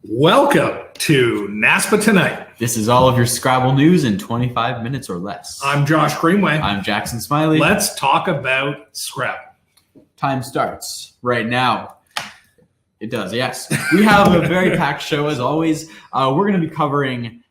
Welcome to NASPA Tonight. This is all of your Scrabble news in 25 minutes or less. I'm Josh Greenway. I'm Jackson Smylie. Let's talk about Scrabble. Time starts right now. It does, yes. We have a very packed show as always. We're going to be covering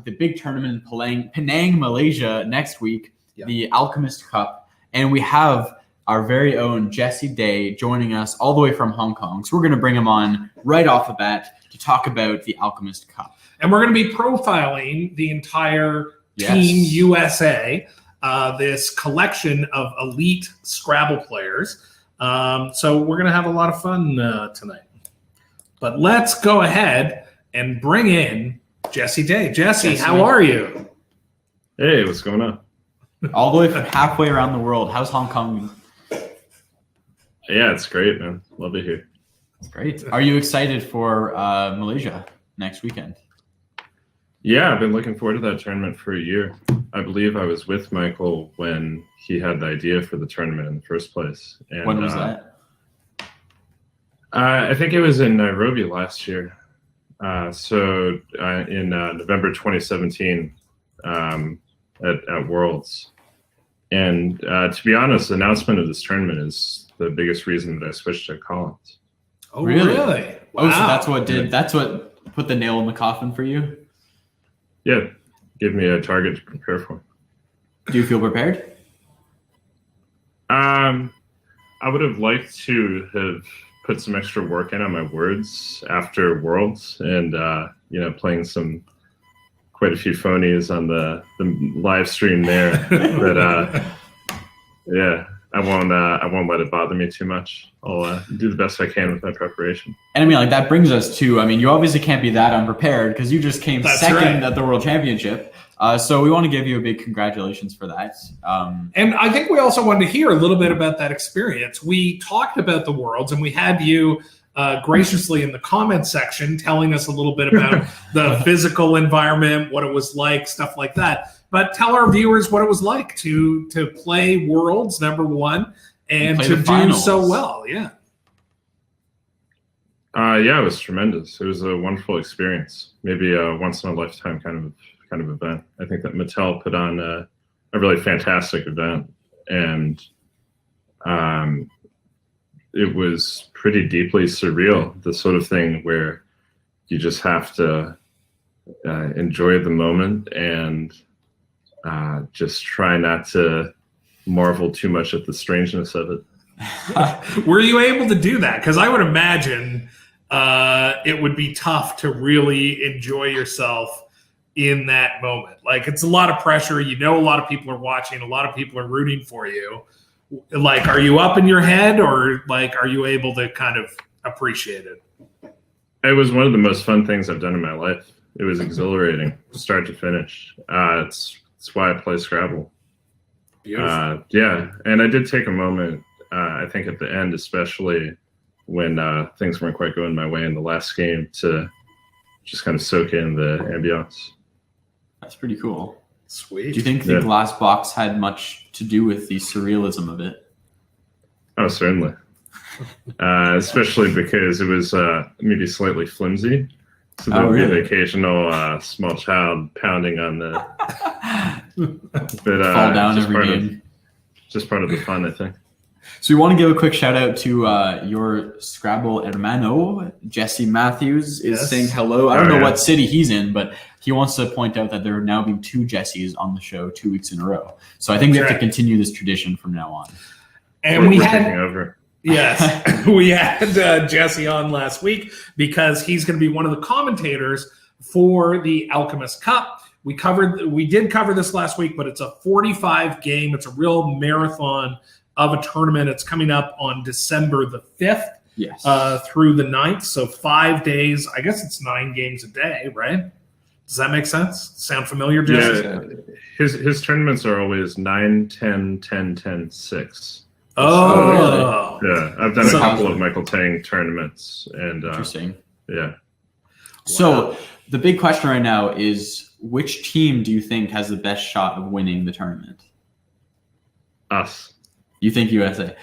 the big tournament in Penang, Malaysia next week, the Alchemist Cup. And we have our very own Jesse Day joining us all the way from Hong Kong. So we're going to bring him on right off the bat to talk about the Alchemist Cup. And we're going to be profiling the entire Team USA, this collection of elite Scrabble players. So we're going to have a lot of fun tonight. But let's go ahead and bring in Jesse Day. Jesse, how are you? Hey, what's going on? All the way from halfway around the world. How's Hong Kong? Yeah, it's great, man. Love it here. It's great. Are you excited for Malaysia next weekend? Yeah, I've been looking forward to that tournament for a year. I believe I was with Michael when he had the idea for the tournament in the first place. And, when was that? I think it was in Nairobi last year. So in November 2017 at Worlds. And to be honest, the announcement of this tournament is the biggest reason that I switched to Collins. Oh, really? Wow. Oh, so that's what put the nail in the coffin for you? Yeah, give me a target to prepare for. Do you feel prepared? I would have liked to have put some extra work in on my words after Worlds and, playing quite a few phonies on the live stream there. But, yeah. I won't let it bother me too much. I'll do the best I can with my preparation. And I mean, like that brings us to, you obviously can't be that unprepared because you just came second at the World Championship. So we want to give you a big congratulations for that. And I think we also wanted to hear a little bit about that experience. We talked about the Worlds and we had you graciously in the comments section telling us a little bit about the physical environment, what it was like, stuff like that. But tell our viewers what it was like to play Worlds #1 and to do so well. Yeah. Yeah, it was tremendous. It was a wonderful experience. Maybe a once in a lifetime kind of event. I think that Mattel put on a really fantastic event, and it was pretty deeply surreal. The sort of thing where you just have to enjoy the moment and just try not to marvel too much at the strangeness of it. Were you able to do that? Because I would imagine it would be tough to really enjoy yourself in that moment. Like, it's a lot of pressure. A lot of people are watching. A lot of people are rooting for you. Like, are you up in your head, or like, are you able to kind of appreciate it? It was one of the most fun things I've done in my life. It was exhilarating, start to finish. It's why I play Scrabble. Beautiful. Yeah, and I did take a moment, I think at the end, especially when things weren't quite going my way in the last game, to just kind of soak in the ambiance. That's pretty cool. Sweet. Do you think the glass box had much to do with the surrealism of it? Oh, certainly. Especially because it was maybe slightly flimsy. So there would be the occasional small child pounding on the fall down every game. Just part of the fun, I think. So we want to give a quick shout out to your Scrabble hermano, Jesse Matthews, is saying hello. I don't know what city he's in, but he wants to point out that there are now being 2 Jessies on the show 2 weeks in a row. So I think we have to continue this tradition from now on. And we're taking over. Yes, we had Jesse on last week because he's going to be one of the commentators for the Alchemist Cup. We did cover this last week, but it's a 45 game. It's a real marathon of a tournament. It's coming up on December the 5th through the 9th. So 5 days. I guess it's 9 games a day, right? Does that make sense? Sound familiar, Jesse? Yeah, his tournaments are always 9, 10, 10, 10, 6. Oh, yeah. I've done a couple of Michael Tang tournaments, and interesting. Yeah. So the big question right now is, which team do you think has the best shot of winning the tournament? Us. You think USA?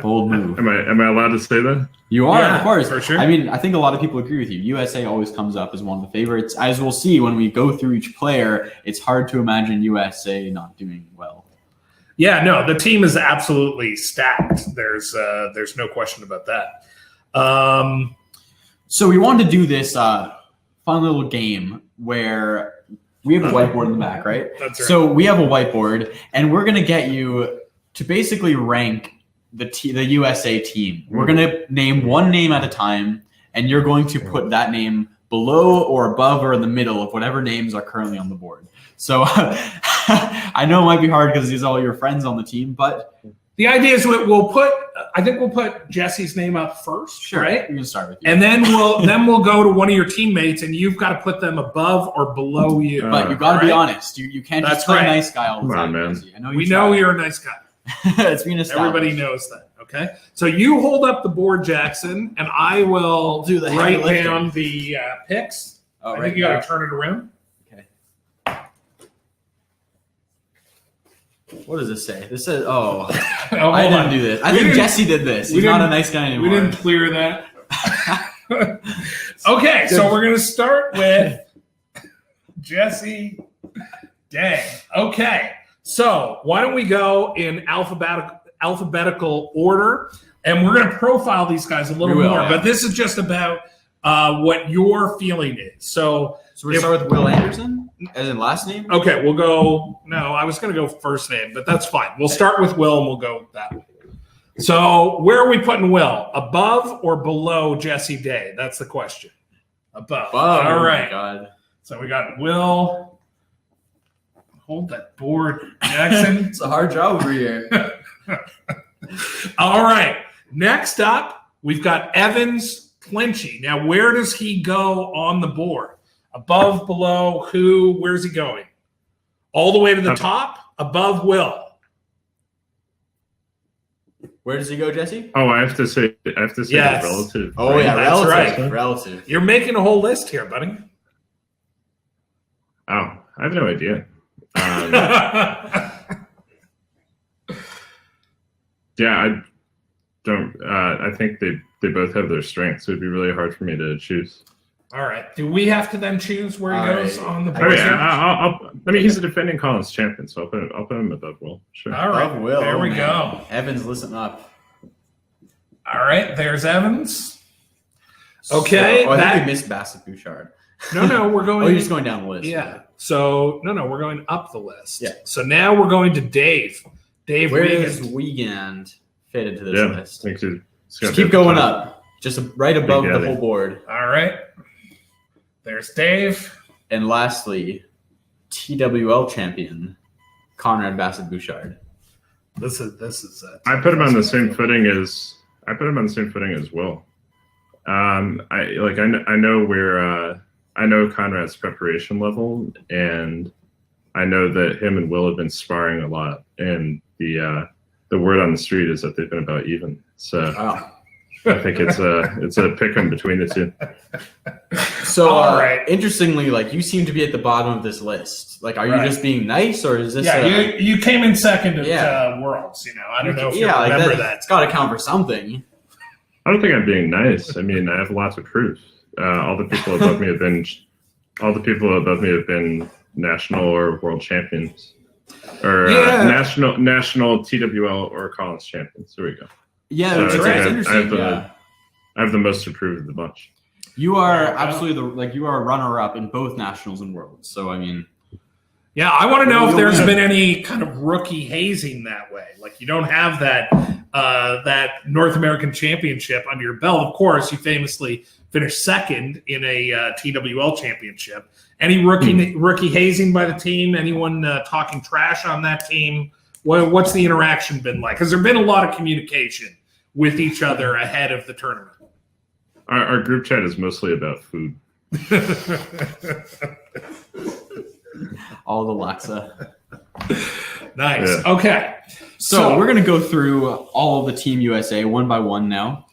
Bold move. Am I allowed to say that? You are, Yeah, of course. for sure. I mean, I think a lot of people agree with you. USA always comes up as one of the favorites. As we'll see when we go through each player, it's hard to imagine USA not doing well. Yeah, no, the team is absolutely stacked. There's no question about that. So we wanted to do this fun little game where we have a whiteboard in the back, right? That's right. So we have a whiteboard, and we're going to get you to basically rank the USA team. We're going to name one name at a time, and you're going to put that name below or above or in the middle of whatever names are currently on the board. So I know it might be hard because these are all your friends on the team, but the idea is I think we'll put Jesse's name up first, sure, right? we can start with you. And then we'll go to one of your teammates, and you've got to put them above or below you. But you've got to be Right? honest. You can't That's just play right. nice guy all the Come on, time. man. Jesse. I know We know try. you're a nice guy. It's been established. Everybody knows that. Okay, so you hold up the board, Jackson, and I will Do the heavy write lifting. down the picks. Oh, I right think you got there. to turn it around. What does this say? This says, oh, Oh, I hold didn't on. do this. I We think didn't- Jesse did this. we He's not a didn't- nice guy anymore. We didn't clear that. Okay, so we're gonna start with Jesse Dang. Okay, so why don't we go in alphabetical order, and we're gonna profile these guys a little We will, more. yeah. But this is just about what your feeling is. So So we start with Will Anderson as in last name? okay, we'll go. No, I was gonna go first name, but that's fine. We'll start with Will, and we'll go that way. So where are we putting Will? Above or below Jesse Day? That's the question. Above. All Oh, right. my God. So we got Will. Hold that board, Jackson. It's a hard job over here. All right. Next up, we've got Evans Clinchy. Now, where does he go on the board? Above, below, who? Where's he going? All the way to the top? Above Will. Where does he go, Jesse? Oh, I have to say Yes. relative. Oh, yeah, That's relative. right. Relative. You're making a whole list here, buddy. Oh, I have no idea. Yeah, I don't. I think they both have their strengths. It would be really hard for me to choose. All right. Do we have to then choose where he All goes right. on the Oh board? yeah, I mean, he's a defending Collins champion, so I'll put him above Will. Sure. All right. Above Will. There we Man. go. Evans, listen up. All right. There's Evans. Okay, So, I that- think we missed Bassett Bouchard. No, we're going. Oh, you're just going down the list. Yeah. So no, we're going up the list. Yeah. So now we're going to Dave. Dave Where Wiegand. does Wiegand fit into this Yeah, list? I think he's Just got keep the going top. up. Just right above the Wiegand. whole board. All right. There's Dave. And lastly, TWL champion, Conrad Bassett Bouchard. This is. I put him on the same footing as Will. I know Conrad's preparation level, and I know that him and Will have been sparring a lot, and the word on the street is that they've been about even. So Wow. I think it's a pick 'em between the two. So, All right. interestingly, like you seem to be at the bottom of this list. Like, are you Right. just being nice, or is this? Yeah, you came in second at Yeah. Worlds. You know, I don't know if you yeah, like remember that, that. It's got to count for something. I don't think I'm being nice. I mean, I have lots of proof. All the people above me have been national or world champions, or Yeah. national TWL or Collins champions. There we go. Yeah, So it's I think I interesting. have the Yeah. I have the most to prove of the bunch. You are Yeah. absolutely you are a runner-up in both nationals and worlds. So I mean, Yeah, I want to know if You'll there's win. been any kind of rookie hazing that way. Like you don't have that North American Championship under your belt. Of course, you famously finished second in a TWL championship. Any rookie hazing by the team? Anyone talking trash on that team? What's the interaction been like? Has there been a lot of communication with each other ahead of the tournament? Our group chat is mostly about food. all the Laksa. Nice. Yeah. Okay. So we're gonna go through all of the Team USA one by one now,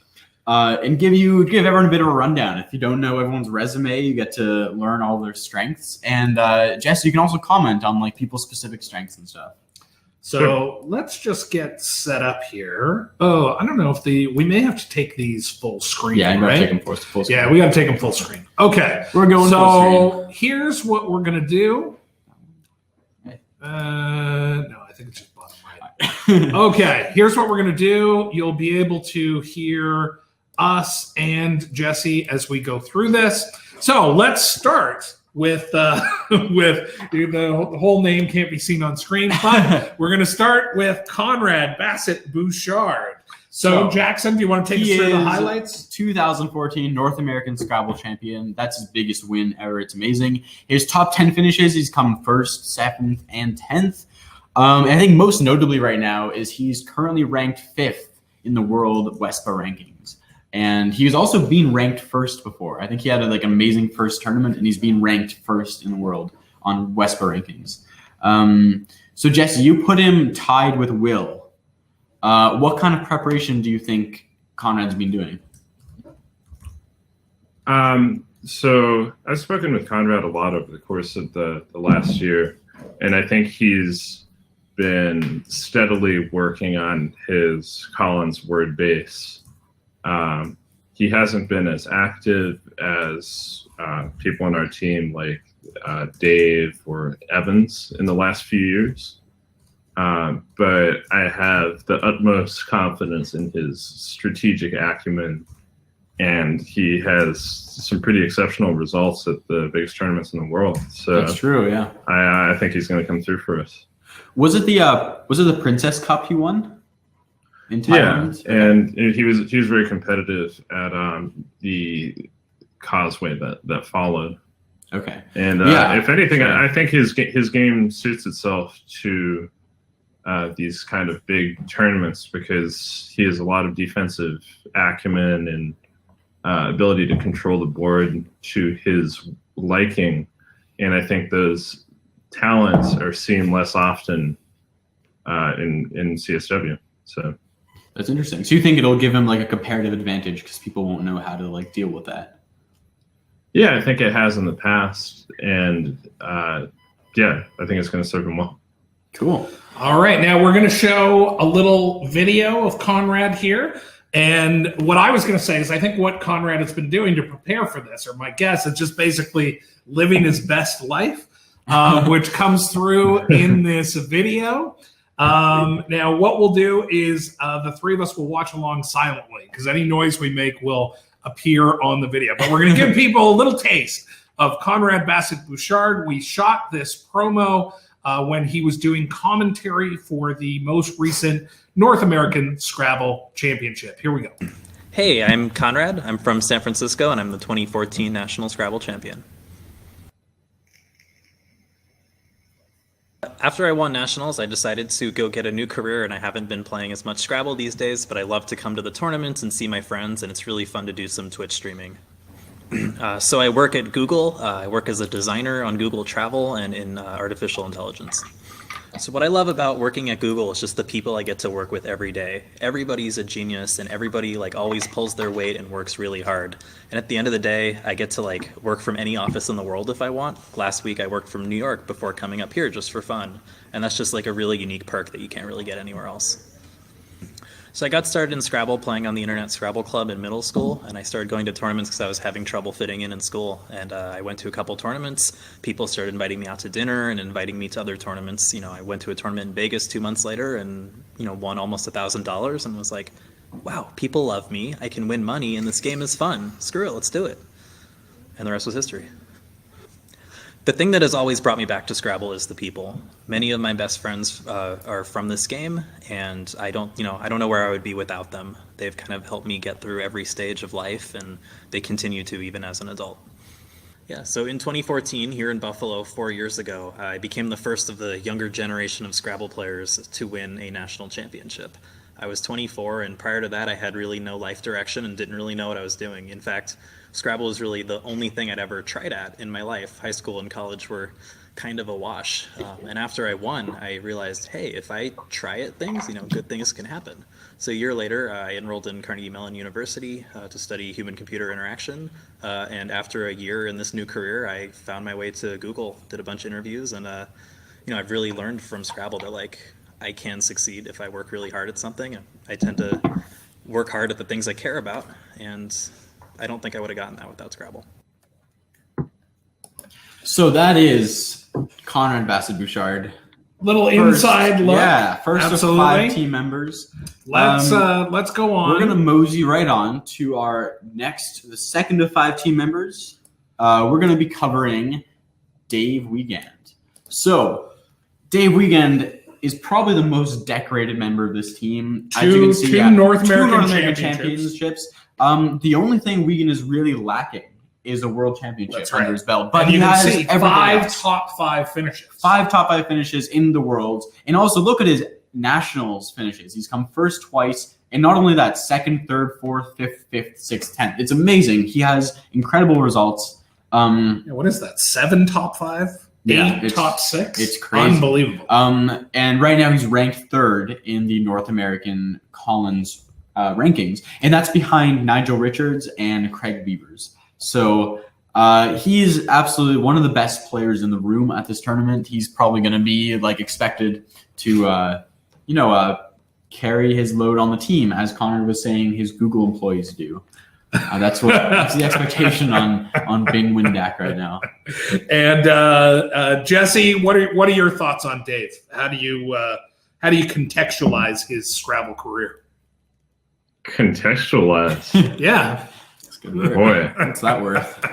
and give everyone a bit of a rundown. If you don't know everyone's resume, you get to learn all their strengths. And Jess, you can also comment on like people's specific strengths and stuff. So let's just get set up here. Oh, I don't know if we may have to take these full screen. Yeah, I'm right? gonna take them full screen. Yeah, we got to take them full screen. Okay, We're going full So here's what we're gonna do. No, I think it's just bottom right. screen. Okay, here's what we're gonna do. You'll be able to hear us and Jesse as we go through this. So let's start with the whole name can't be seen on screen, but we're going to start with Conrad Bassett Bouchard. So Jackson, do you want to take us through the highlights? 2014 North American Scrabble champion. That's his biggest win ever. It's amazing. His top 10 finishes, he's come 1st, 2nd, and 10th. I think most notably right now is he's currently ranked 5th in the world WESPA rankings. And he was also being ranked 1st before. I think he had an amazing first tournament, and he's being ranked 1st in the world on WESPA rankings. So Jesse, you put him tied with Will. What kind of preparation do you think Conrad's been doing? So I've spoken with Conrad a lot over the course of the last year, and I think he's been steadily working on his Collins word base. He hasn't been as active as people on our team like Dave or Evans in the last few years. But I have the utmost confidence in his strategic acumen, and he has some pretty exceptional results at the biggest tournaments in the world. So That's true, yeah. I think he's going to come through for us. Was it the Princess Cup he won? In Thailand? Yeah, and he was very competitive at the Causeway that followed. Okay. And if anything, sure. I think his game suits itself to these kind of big tournaments because he has a lot of defensive acumen and ability to control the board to his liking. And I think those talents are seen less often in CSW. So. That's interesting. So you think it'll give him a comparative advantage because people won't know how to deal with that? Yeah, I think it has in the past, and I think it's going to serve him well. Cool. All right, now we're going to show a little video of Conrad here. And what I was going to say is I think what Conrad has been doing to prepare for this, or my guess, is just basically living his best life, which comes through in this video. Now, what we'll do is the three of us will watch along silently because any noise we make will appear on the video. But we're going to give people a little taste of Conrad Bassett Bouchard. We shot this promo when he was doing commentary for the most recent North American Scrabble Championship. Here we go. Hey, I'm Conrad. I'm from San Francisco, and I'm the 2014 National Scrabble Champion. After I won Nationals, I decided to go get a new career, and I haven't been playing as much Scrabble these days, but I love to come to the tournaments and see my friends, and it's really fun to do some Twitch streaming. So I work at Google. I work as a designer on Google Travel and in artificial intelligence. So what I love about working at Google is just the people I get to work with every day. Everybody's a genius, and everybody always pulls their weight and works really hard. And at the end of the day, I get to work from any office in the world if I want. Last week I worked from New York before coming up here just for fun. And that's just a really unique perk that you can't really get anywhere else. So I got started in Scrabble playing on the Internet Scrabble Club in middle school, and I started going to tournaments because I was having trouble fitting in school. And I went to a couple tournaments. People started inviting me out to dinner and inviting me to other tournaments. I went to a tournament in Vegas 2 months later and won almost $1,000 and was like, wow, people love me. I can win money, and this game is fun. Screw it, let's do it. And the rest was history. The thing that has always brought me back to Scrabble is the people. Many of my best friends are from this game, and I don't know where I would be without them. They've kind of helped me get through every stage of life, and they continue to even as an adult. Yeah, so in 2014, here in Buffalo, 4 years ago, I became the first of the younger generation of Scrabble players to win a national championship. I was 24, and prior to that, I had really no life direction and didn't really know what I was doing. In fact, Scrabble is really the only thing I'd ever tried at in my life. High school and college were kind of a wash. And after I won, I realized, hey, if I try at things, good things can happen. So a year later, I enrolled in Carnegie Mellon University to study human-computer interaction. And after a year in this new career, I found my way to Google, did a bunch of interviews, and I've really learned from Scrabble that I can succeed if I work really hard at something. I tend to work hard at the things I care about, and I don't think I would have gotten that without Scrabble. So that is Connor and Bassett Bouchard. Little inside look. Yeah, first Absolutely. of 5 team members. Let's go on. We're gonna mosey right on to our the second of 5 team members. We're gonna be covering Dave Wiegand. So Dave Wiegand is probably the most decorated member of this team. As you can see, two North American championships. The only thing Wiegand is really lacking is a world championship That's under right. his belt. But And he you can has see everything 5 else. top 5 finishes. 5 top 5 finishes in the world. And also look at his nationals finishes. He's come first twice. And not only that, second, third, fourth, fifth, 6th, 10th. It's amazing. He has incredible results. What is that? 7 top 5? 8 top 6? It's crazy. Unbelievable. And right now he's ranked 3rd in the North American Collins rankings. And that's behind Nigel Richards and Craig Beavers. So he's absolutely one of the best players in the room at this tournament. He's probably going to be expected to, carry his load on the team, as Connor was saying his Google employees do. That's the expectation on Bing Windac right now. And Jesse, what are your thoughts on Dave? How do you contextualize his Scrabble career? Contextualize. Yeah. That's a good word. Boy. What's that worth?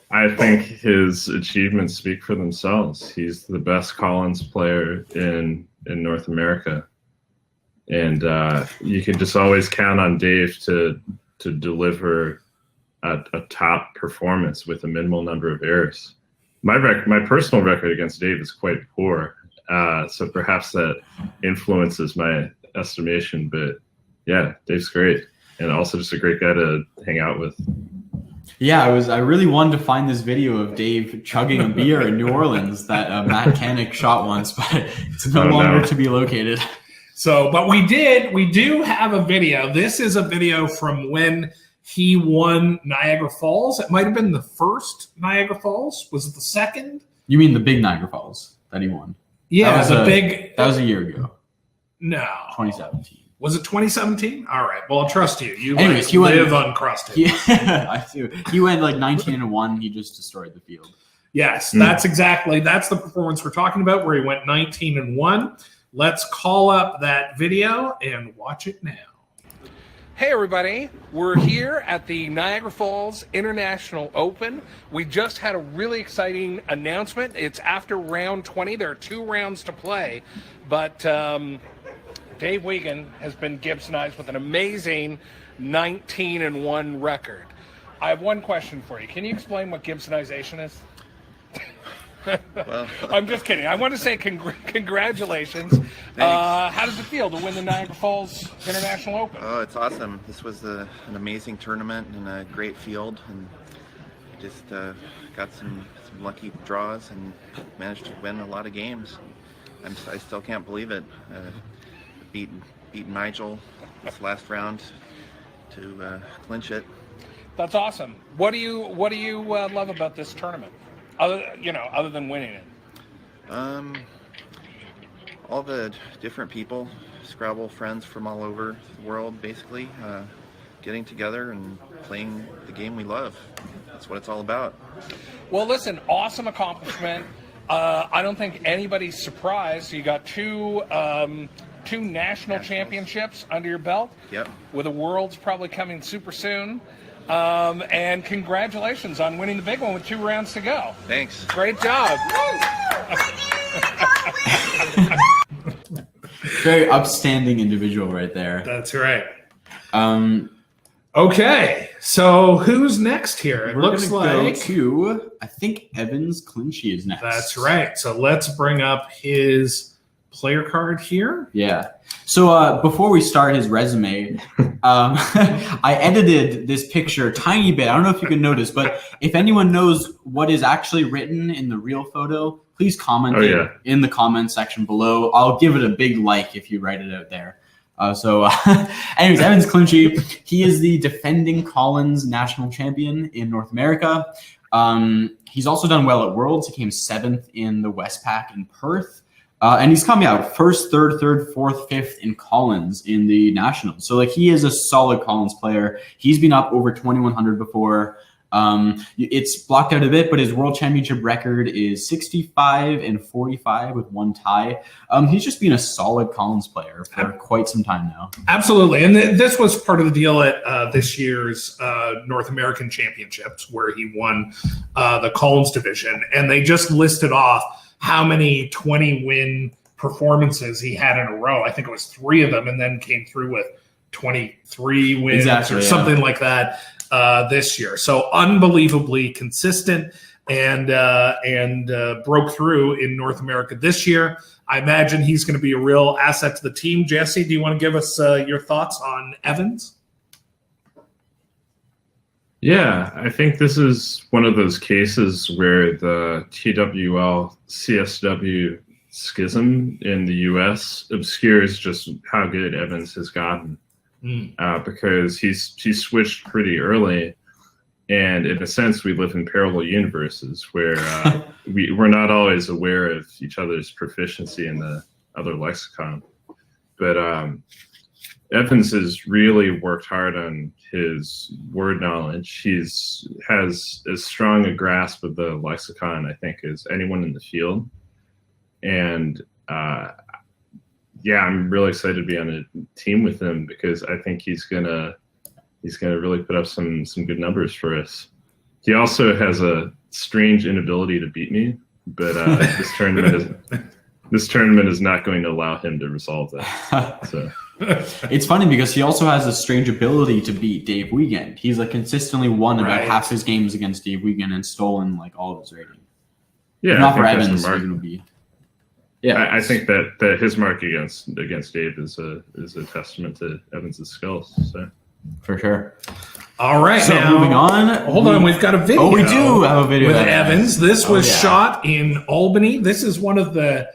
I think his achievements speak for themselves. He's the best Collins player in North America. And you can just always count on Dave to deliver a top performance with a minimal number of errors. My personal record against Dave is quite poor, so perhaps that influences my estimation. But yeah, Dave's great, and also just a great guy to hang out with. Yeah, I really wanted to find this video of Dave chugging a beer in New Orleans that Matt Canick shot once, but it's no longer to be located. So, but we do have a video. This is a video from when he won Niagara Falls. It might have been the first Niagara Falls. Was it the second? You mean the big Niagara Falls that he won? Yeah, That was a year ago. No. 2017. Was it 2017? All right. Well, I'll trust you. You Anyways, he live uncrusted. Yeah, I do. He went 19-1. He just destroyed the field. Yes, that's the performance we're talking about, where he went 19-1. Let's call up that video and watch it now. Hey everybody, we're here at the Niagara Falls International Open. We just had a really exciting announcement. It's after round 20. There are 2 rounds to play, but Dave Wiegand has been Gibsonized with an amazing 19-1 record. I have one question for you. Can you explain what Gibsonization is? Well, I'm just kidding. I want to say congratulations. How does it feel to win the Niagara Falls International Open? oh, it's awesome. This was an amazing tournament and a great field, and just got some lucky draws and managed to win a lot of games. I still can't believe it. Beat Nigel this last round to clinch it. That's awesome. What do you love about this tournament? Other than winning it? All the different people, Scrabble friends from all over the world, basically, getting together and playing the game we love. That's what it's all about. Well, listen, awesome accomplishment. I don't think anybody's surprised. You got two national championships under your belt. Yep. With a Worlds probably coming super soon. And congratulations on winning the big one with 2 rounds to go. Thanks. Great job. Very upstanding individual right there. That's right. Okay, so who's next here? It we're looks gonna like go to, I think Evans Clinchy is next. that's right. So let's bring up his player card here. Yeah. So before we start his resume, I edited this picture a tiny bit. I don't know if you can notice, but if anyone knows what is actually written in the real photo, please comment in the comment section below. I'll give it a big like if you write it out there. Anyways, Evans Clinchy, he is the defending Collins national champion in North America. He's also done well at Worlds. He came 7th in the Westpac in Perth. And he's coming out first, third, fourth, fifth in Collins in the Nationals. So like he is a solid Collins player. He's been up over 2,100 before. It's blocked out a bit, but his world championship record is 65-45 with one tie. He's just been a solid Collins player for quite some time now. Absolutely. And this was part of the deal at this year's North American Championships where he won the Collins division. And they just listed off how many 20-win performances he had in a row. I think it was 3 of them, and then came through with 23 wins or something like that this year. So unbelievably consistent and broke through in North America this year. I imagine he's going to be a real asset to the team. Jesse, do you want to give us your thoughts on Evans? Yeah, I think this is one of those cases where the TWL CSW schism in the U.S. obscures just how good Evans has gotten because he's switched pretty early. And in a sense, we live in parallel universes where we're not always aware of each other's proficiency in the other lexicon. But Evans has really worked hard on his word knowledge. Has as strong a grasp of the lexicon, I think, as anyone in the field. And I'm really excited to be on a team with him because I think he's gonna really put up some good numbers for us. He also has a strange inability to beat me, but this tournament is not going to allow him to resolve that. So. It's funny because he also has a strange ability to beat Dave Wiegand. He's like consistently won about half his games against Dave Wiegand and stolen like all of his rating. Yeah, not for Evans, it would be. Yeah, I think that his mark against Dave is a testament to Evans' skills. So for sure. All right, so now, moving on. Hold on, we've got a video. Oh, we do have a video with Evans. This was shot in Albany. This is one of the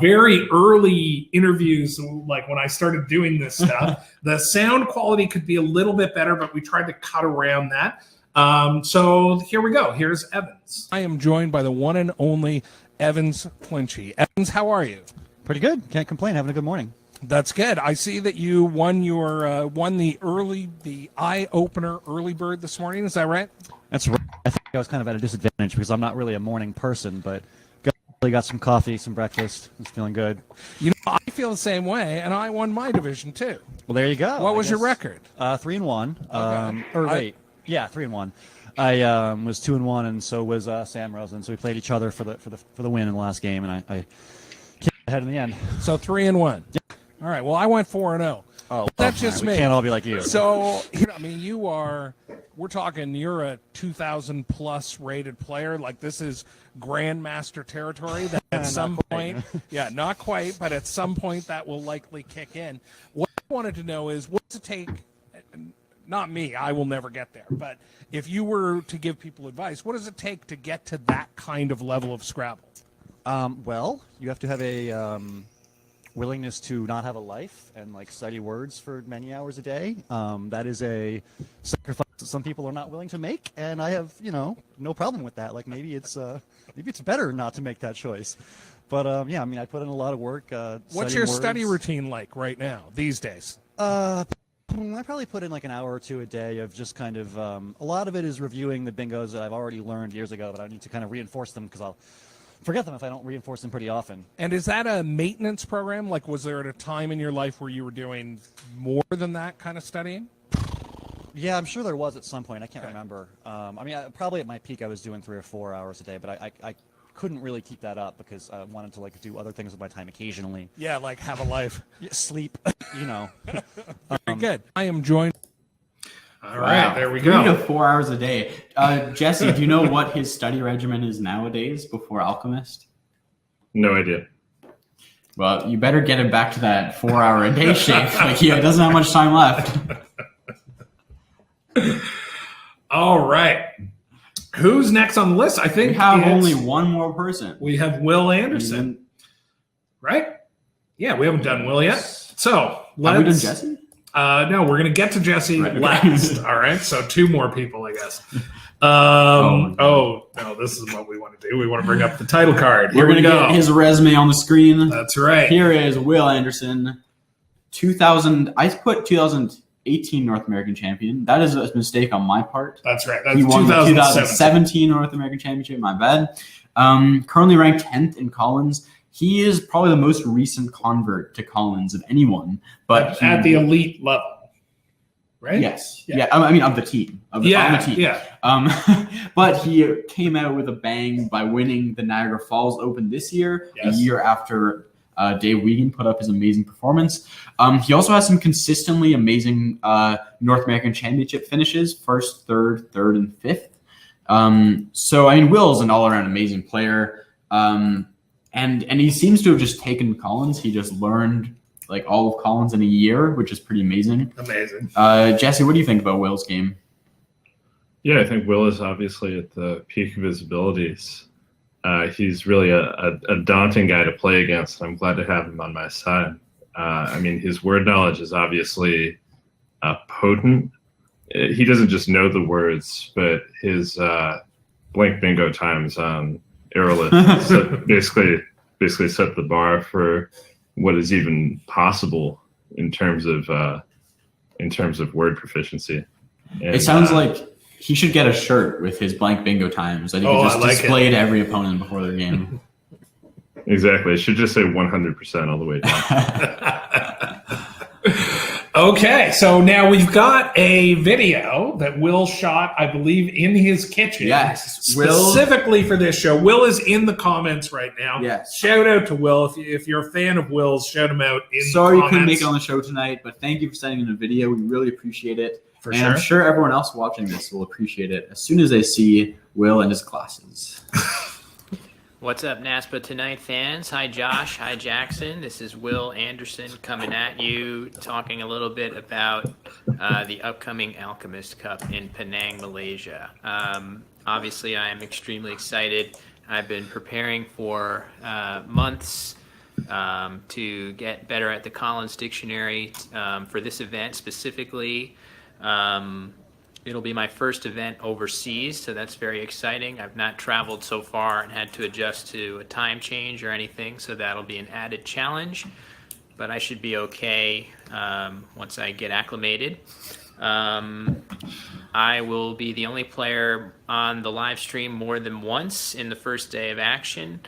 very early interviews, like when I started doing this stuff. The sound quality could be a little bit better, but we tried to cut around that. So here we go. Here's Evans. I am joined by the one and only Evans Clinchy. Evans, how are you? Pretty good. Can't complain. Having a good morning. That's good. I see that you won the eye opener early bird this morning. Is that right? That's right. I think I was kind of at a disadvantage because I'm not really a morning person, but got some coffee, some breakfast. I was feeling good. You know, I feel the same way, and I won my division too. Well, there you go. What was your record? 3-1. Okay. 3-1. I was 2-1, and so was Sam Rosen. So we played each other for the win in the last game, and I came ahead in the end. So 3-1. Yeah. All right. Well, I went 4-0. Oh, that's just me. We can't all be like you. So, we're talking, you're a 2,000 plus rated player. Like this is grandmaster territory that at some point, not quite, but at some point that will likely kick in. What I wanted to know is what does it take, not me, I will never get there, but if you were to give people advice, what does it take to get to that kind of level of Scrabble? Well, you have to have a willingness to not have a life and like study words for many hours a day. That is a sacrifice that some people are not willing to make, and I have no problem with that. Like maybe it's better not to make that choice. But I put in a lot of work. What's your study routine like right now these days? I probably put in like an hour or two a day of just kind of a lot of it is reviewing the bingos that I've already learned years ago, but I need to kind of reinforce them because I'll forget them if I don't reinforce them pretty often. And is that a maintenance program? Like, was there at a time in your life where you were doing more than that kind of studying? Yeah, I'm sure there was at some point. I can't remember. Probably at my peak I was doing 3 or 4 hours a day, but I couldn't really keep that up because I wanted to like do other things with my time occasionally. Yeah, like have a life. Sleep, Very good. I am joined. All right, there we go. 3 to 4 hours a day. Jesse, do you know what his study regimen is nowadays before Alchemist? No idea. Well, you better get him back to that 4 hour a day shape. Like he doesn't have much time left. All right. Who's next on the list? I think we have only one more person. We have Will Anderson. Right? Yeah, we haven't done Will yet. So let's. Have we done Jesse? No, we're going to get to Jesse last. All right, so 2 more people, I guess. No, this is what we want to do. We want to bring up the title card. Here We're we going to go. get his resume on the screen. That's right. Here is Will Anderson, 2018 North American champion. That is a mistake on my part. That's right. That's He won the 2017. 2017 North American Championship. My bad. Currently ranked 10th in Collins. He is probably the most recent convert to Collins of anyone. But At the elite level, right? Yes. Yeah. Yeah. I mean, of the team. On the team. Yeah. But he came out with a bang by winning the Niagara Falls Open this year, Yes. a year after Dave Wiegand put up his amazing performance. He also has some consistently amazing North American Championship finishes, first, third, and fifth. So, I mean, Will's an all-around amazing player. And he seems to have just taken Collins. He just learned like all of Collins in a year, which is pretty amazing. Amazing. Jesse, what do you think about Will's game? Yeah, I think Will is obviously at the peak of his abilities. He's really a daunting guy to play against. I'm glad to have him on my side. I mean, his word knowledge is obviously potent. He doesn't just know the words, but his blank bingo times on Aerolith basically set the bar for what is even possible in terms of word proficiency. And, It sounds like he should get a shirt with his blank bingo times that he can just display to every opponent before their game. Exactly. It should just say 100% all the way down. Okay, so now we've got a video that Will shot, I believe, in his kitchen. Yes, specifically for this show. Will is in the comments right now. Yes. Shout out to Will. If you're a fan of Will's, shout him out in Sorry the you couldn't comments. make it on the show tonight, but thank you for sending in a video. We really appreciate it. For and sure. I'm sure everyone else watching this will appreciate it as soon as they see Will and his glasses. What's up, NASPA Tonight fans? Hi, Josh. Hi, Jackson. This is Will Anderson coming at you, talking a little bit about the upcoming Alchemist Cup in Penang, Malaysia. Obviously, I am extremely excited. I've been preparing for months to get better at the Collins Dictionary for this event specifically. It'll be my first event overseas, so that's very exciting. I've not traveled so far and had to adjust to a time change or anything, so that'll be an added challenge. But I should be okay once I get acclimated. I will be the only player on the live stream more than once in the first day of action.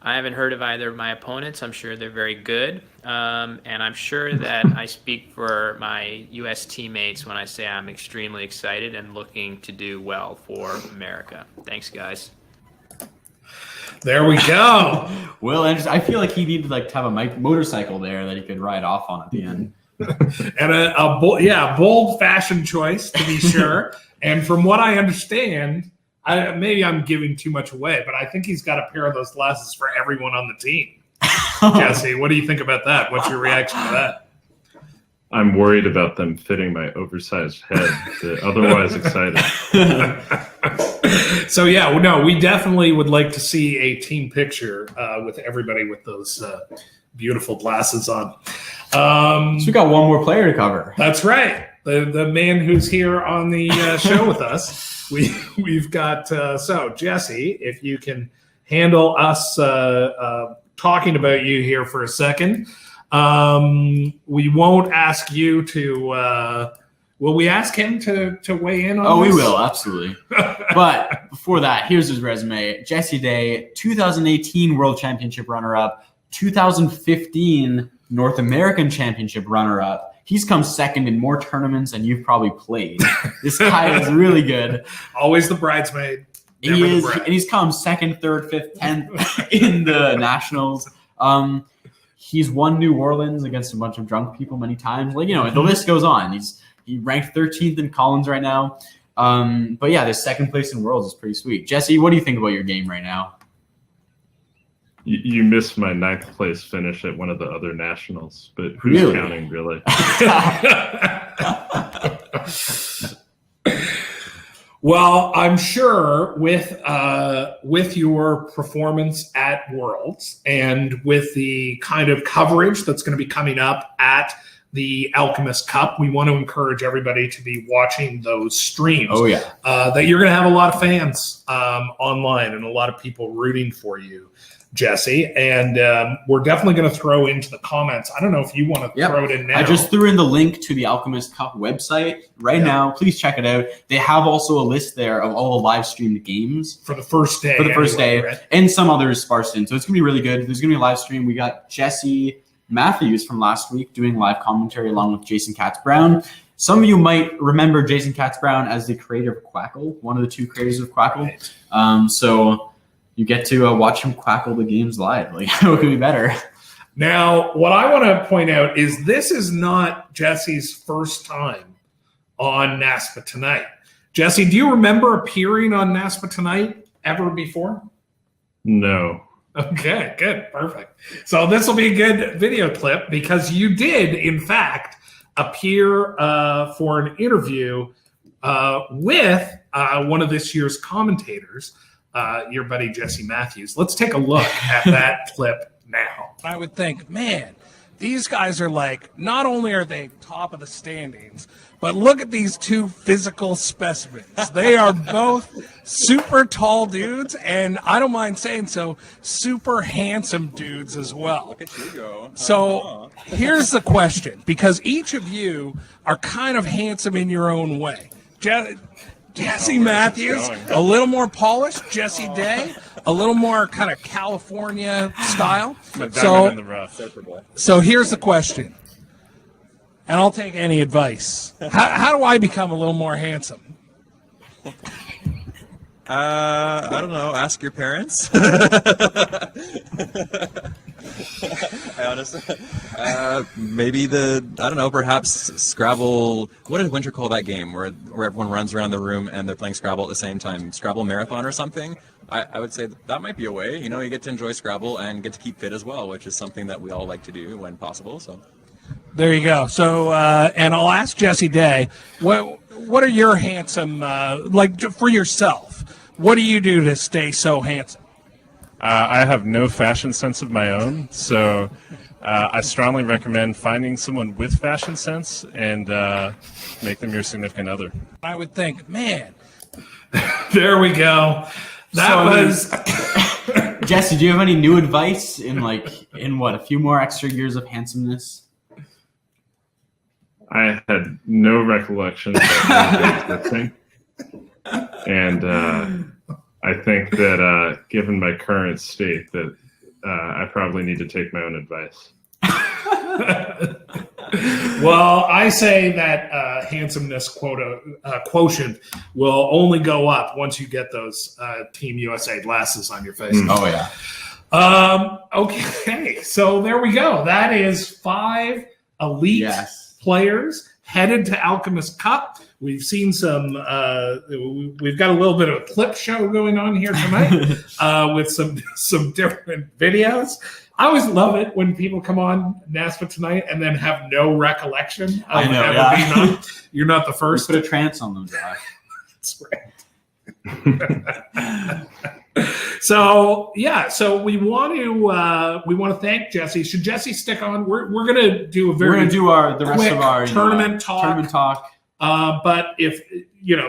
I haven't heard of either of my opponents. I'm sure they're very good. And I'm sure that I speak for my U.S. teammates when I say I'm extremely excited and looking to do well for America. Thanks, guys. There we go. Will Anderson, I feel like he needed to have a motorcycle there that he could ride off on at the end. And a bold fashion choice, to be sure. And from what I understand, maybe I'm giving too much away, but I think he's got a pair of those glasses for everyone on the team. Jesse, what do you think about that? What's your reaction to that? I'm worried about them fitting my oversized head, but otherwise excited. So, yeah, no, we definitely would like to see a team picture with everybody with those beautiful glasses on. So we got one more player to cover. That's right. The man who's here on the show with us. We've got, so Jesse, if you can handle us talking about you here for a second. We won't ask you to, will we ask him to weigh in on this? Oh, we will, absolutely. But before that, here's his resume. Jesse Day, 2018 World Championship runner-up, 2015 North American Championship runner-up. He's come second in more tournaments than you've probably played. This guy is really good. Always the bridesmaid. He is, and he's come second, third, fifth, 10th in the nationals. He's won New Orleans against a bunch of drunk people many times. The list goes on. He ranked 13th in Collins right now. But yeah, this second place in Worlds is pretty sweet. Jesse, what do you think about your game right now? You missed my 9th place finish at one of the other nationals, but who's Really? counting, really? Well, I'm sure with your performance at Worlds and with the kind of coverage that's going to be coming up at the Alchemist Cup. We want to encourage everybody to be watching those streams. Oh, yeah. That you're going to have a lot of fans online and a lot of people rooting for you, Jesse. And we're definitely going to throw into the comments. I don't know if you want to throw it in now. I just threw in the link to the Alchemist Cup website right now. Please check it out. They have also a list there of all the live streamed games. For the first day. Right? And some others sparsed in. So it's going to be really good. There's going to be a live stream. We got Jesse Matthews from last week doing live commentary along with Jason Katz-Brown. Some of you might remember Jason Katz-Brown as the creator of Quackle, one of the two creators of Quackle. Right. So you get to watch him quackle the games live. Like, what could be better? Now, what I want to point out is this is not Jesse's first time on NASPA Tonight. Jesse, do you remember appearing on NASPA Tonight ever before? No. Okay, good, perfect. So this will be a good video clip because you did, in fact, appear for an interview with one of this year's commentators, your buddy Jesse Matthews. Let's take a look at that clip now. I would think, man, these guys are like, not only are they top of the standings, but look at these two physical specimens. They are both super tall dudes, and I don't mind saying so, super handsome dudes as well. Look at you go. So here's the question, because each of you are kind of handsome in your own way. Jesse Matthews, a little more polished. Jesse Day, a little more kind of California style. So here's the question, and I'll take any advice. How do I become a little more handsome? I don't know. Ask your parents. I honestly, maybe I don't know, perhaps Scrabble. What did Winter call that game where everyone runs around the room and they're playing Scrabble at the same time? Scrabble Marathon or something? I would say that might be a way. You know, you get to enjoy Scrabble and get to keep fit as well, which is something that we all like to do when possible. So there you go. So, and I'll ask Jesse Day, what are your handsome, like for yourself? What do you do to stay so handsome? I have no fashion sense of my own, so I strongly recommend finding someone with fashion sense and make them your significant other. I would think, man. There we go. That was Jesse, do you have any new advice in a few more extra years of handsomeness? I had no recollection of that thing. And I think that given my current state that I probably need to take my own advice. Well, I say that handsomeness quotient will only go up once you get those Team USA glasses on your face. Oh, yeah. Okay, so there we go. That is 5 elite players headed to Alchemist Cup. We've seen some, we've got a little bit of a clip show going on here tonight with some different videos. I always love it when people come on NASPA Tonight and then have no recollection. I know, You're not the first. Put a trance on them, Josh. That's right. So we want to thank Jesse. Should Jesse stick on? We're gonna do the rest of our tournament talk. But if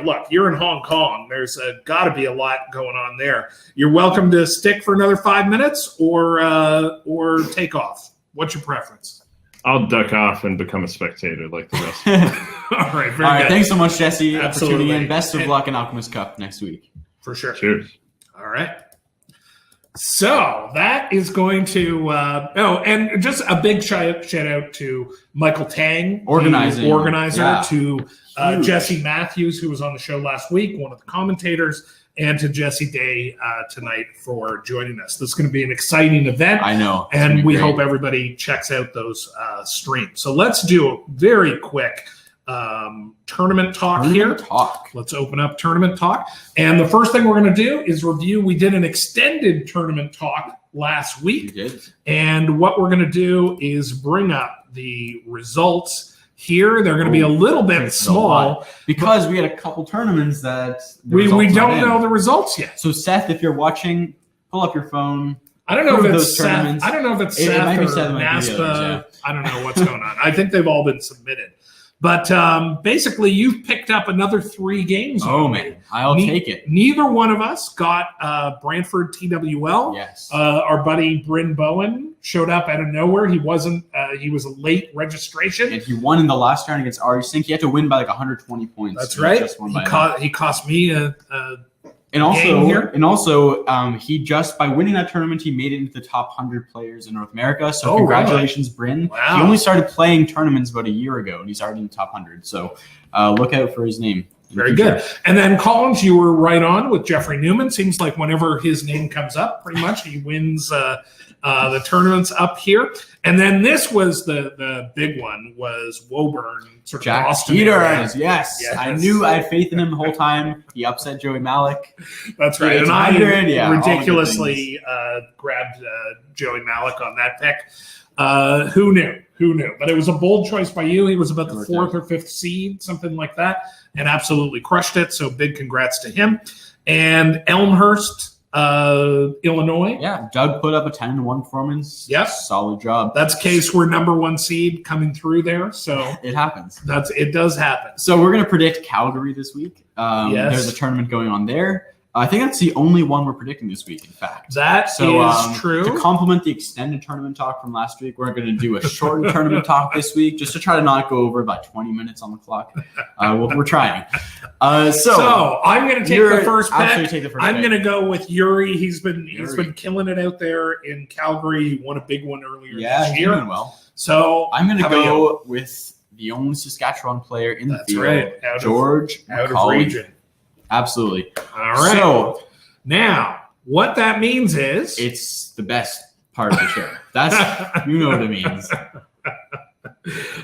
look, you're in Hong Kong. There's got to be a lot going on there. You're welcome to stick for another 5 minutes or take off. What's your preference? I'll duck off and become a spectator like the rest. All right, very good. Thanks so much, Jesse, Absolutely. for tuning in. Best of luck in Alchemist Cup next week. For sure. Cheers. All right. So that is going to and just a big shout out to Michael Tang, organizer, to Jesse Matthews, who was on the show last week, one of the commentators, and to Jesse Day tonight for joining us. This is going to be an exciting event. I know. And we hope everybody checks out those streams. So let's do a very quick tournament talk here. Let's open up tournament talk. And the first thing we're going to do is review. We did an extended tournament talk last week. We did. And what we're going to do is bring up the results here. They're going to be a little bit small because we had a couple tournaments that we don't know the results yet. So Seth, if you're watching, pull up your phone. I don't know if it's Seth. I don't know if it's Seth or NASPA. I don't know what's going on. I think they've all been submitted. But basically, you've picked up another 3 games. Oh, man. I'll take it. Neither one of us got Brantford TWL. Yes. Our buddy Bryn Bowen showed up out of nowhere. He wasn't. He was a late registration. And he won in the last round against Ari Sink. He had to win by like 120 points. That's right. He cost me a he just by winning that tournament, he made it into the top 100 players in North America. So congratulations, Bryn. Wow. He only started playing tournaments about a year ago, and he's already in the top 100. So look out for his name. Very good. And then Collins, you were right on with Jeffrey Newman. Seems like whenever his name comes up, pretty much he wins the tournaments up here. And then this was the big one was Woburn. Sort of Jack Boston Peters, yes. I knew I had faith in him the whole time. He upset Joey Malik. That's right. And I ridiculously grabbed Joey Malik on that pick. Who knew? But it was a bold choice by you. He was about the 4th or 5th seed, something like that, and absolutely crushed it. So big congrats to him. And Elmhurst, Illinois. Yeah, Doug put up a 10-1 performance. Yes. Solid job. That's case we're number 1 seed coming through there. So it happens. It does happen. So we're going to predict Calgary this week. There's a tournament going on there. I think that's the only one we're predicting this week, in fact. That is true. To complement the extended tournament talk from last week, we're going to do a shortened tournament talk this week just to try to not go over about 20 minutes on the clock. We're trying. So I'm going to take the first pick. Take the first I'm pick. going to go with Yuri. He's been killing it out there in Calgary. He won a big one earlier this year. Doing well. So I'm going to go with the only Saskatchewan player in the field, right. George out of McCauley. region. Absolutely. All right. So now, what that means is it's the best part of the show. That's you know what it means.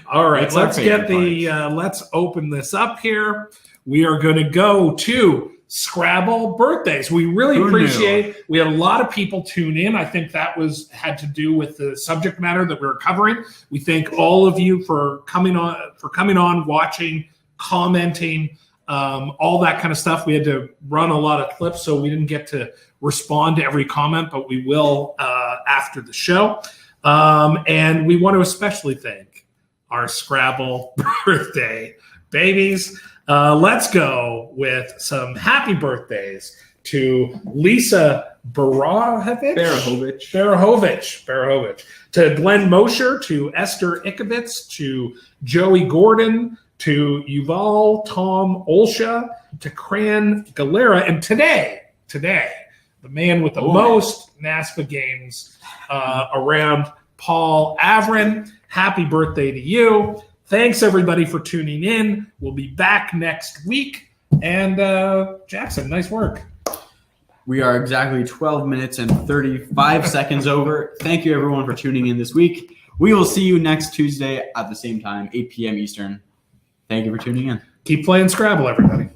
All right. It's our Let's get favorite let's open this up here. We are going to go to Scrabble birthdays. We really appreciate. We had a lot of people tune in. I think that had to do with the subject matter that we were covering. We thank all of you for coming on, watching, commenting. All that kind of stuff. We had to run a lot of clips, so we didn't get to respond to every comment, but we will after the show. And we want to especially thank our Scrabble birthday babies. Let's go with some happy birthdays to Lisa Barahovich, to Glenn Mosher, to Esther Ikovitz, to Joey Gordon, to Yuval Tom Olsha, to Cran Galera, and today, the man with the most NASPA games around, Paul Avrin. Happy birthday to you. Thanks, everybody, for tuning in. We'll be back next week. And Jackson, nice work. We are exactly 12 minutes and 35 seconds over. Thank you, everyone, for tuning in this week. We will see you next Tuesday at the same time, 8 p.m. Eastern. Thank you for tuning in. Keep playing Scrabble, everybody.